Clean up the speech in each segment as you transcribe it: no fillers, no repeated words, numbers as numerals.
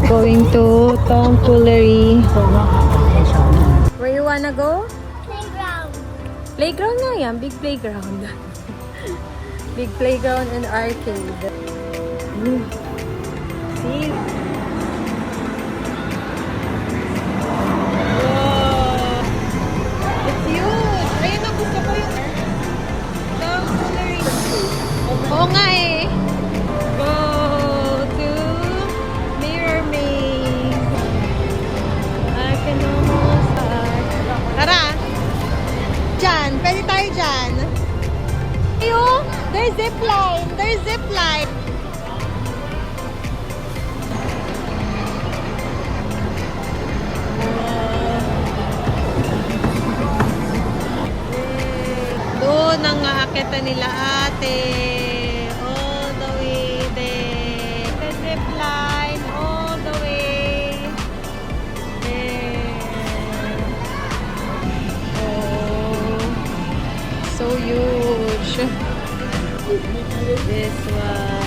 Going to Tomfoolery. Where you wanna go? Playground. Playground na yan. Big playground. Big playground and arcade. See? Wow! It's huge! Ayun ang gusto ko yung Tomfoolery. Oo nga eh. Go to Mirror Maze. I can almost start. Tara! Diyan! Pwede tayo dyan. Ayun! There's zipline! There's zipline! Doon ang aakyata nila ate. All the way there. The zipline all the way there. Oh, so huge. This one.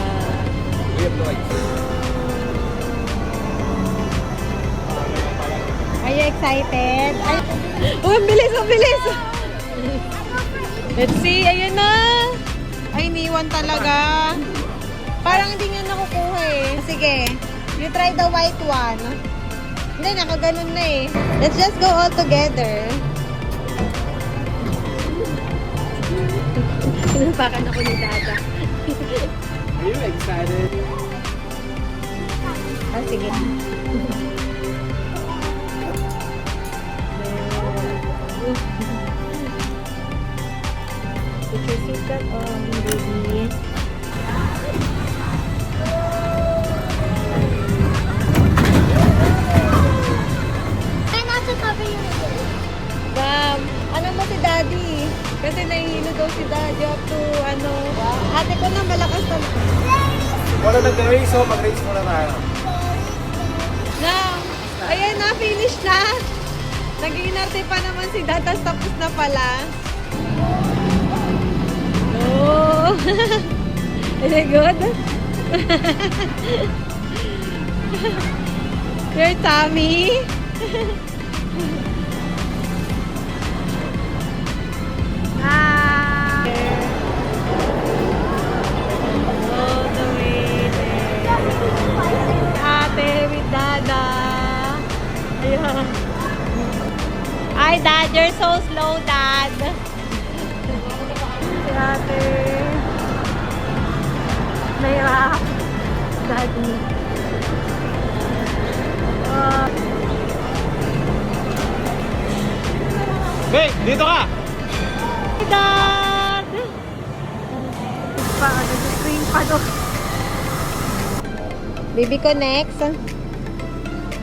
Are you excited? Oh, ang bilis, ang bilis! Let's see, ayun na! Ay, iniwan talaga. Parang hindi niya nakukuha eh. Sige, you try the white one. Hindi, nakaganon na eh. Let's just go all together. Sinupakan ako ni Dada. Are you excited? Ah, sige. Put your seatbelt on, baby. Try not to cover your ears. Bam! Ano mo si Daddy? Kasi nahihilo daw si Daddy up to ano. Ate ko na malakas na. Wala nag-race o, mag-race muna tayo. Na! Ayan na, finish na! Nag-iinarte pa naman si Dad, tapos na pala. Oh! Is it good? Your tummy? Ah! All the way there. Ate with Dada. Ayan. Ay, Dad, you're so slow, Dad. Si Ate. Nahirap. Daddy. Hey, dito ka! Hi, Dad! Nag-screen pa doon. Baby ko next.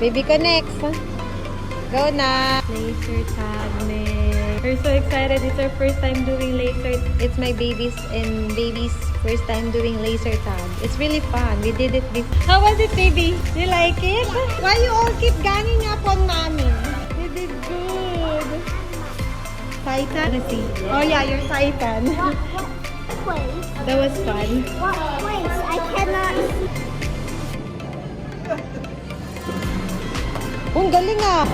Baby ko next. Go na! Laser tag next. We're so excited. It's our first time doing laser. It's my baby's first time doing laser tag. It's really fun. We did it before. How was it, baby? You like it? Why you all keep ganging up on mommy? You did good. Titan? Oh yeah, you're Titan. What place? That was fun. What place? I cannot see. Ang galing ah.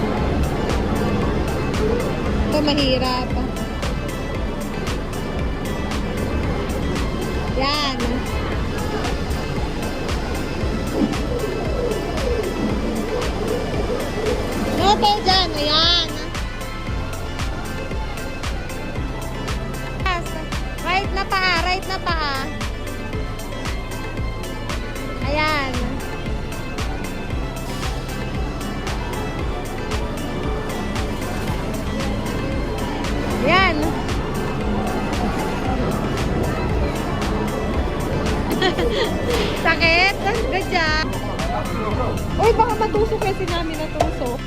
Ito mahirap. Yan. No, tayo dyan. Ayan. Right na paa. Right na paa. Ayan. Yan. Sakit? Good job. Uy, baka matusok kasi namin na tusok.